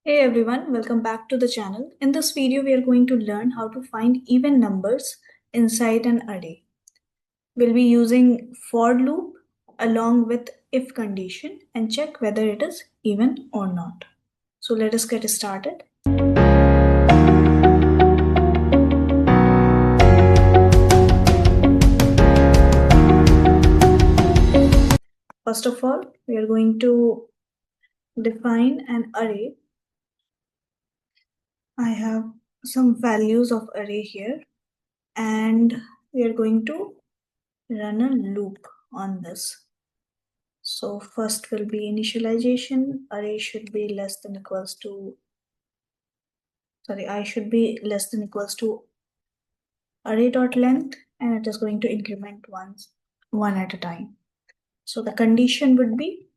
Hey everyone, welcome back to the channel. In this video, we are going to learn how to find even numbers inside an array. We'll be using for loop along with if condition and check whether it is even or not. So let us get started. First of all, we are going to define an array. I have some values of array here and we are going to run a loop on this. So first will be initialization. Array should be less than equals to, I should be less than equals to array.length, and it is going to increment one at a time. So the condition would be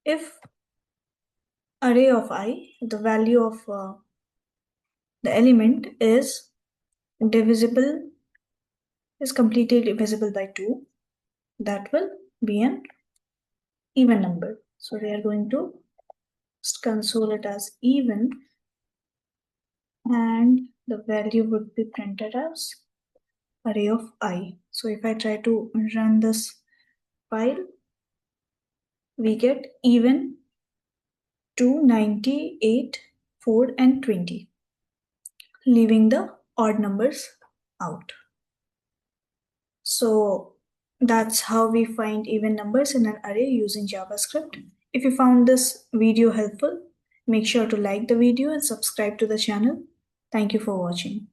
if array of I, the value of the element is completely divisible by 2, that will be an even number. So we are going to console it as even, and the value would be printed as array of I. So if I try to run this file, we get even 2, 98, 4 and 20, leaving the odd numbers out. So that's how we find even numbers in an array using JavaScript. If you found this video helpful, make sure to like the video and subscribe to the channel. Thank you for watching.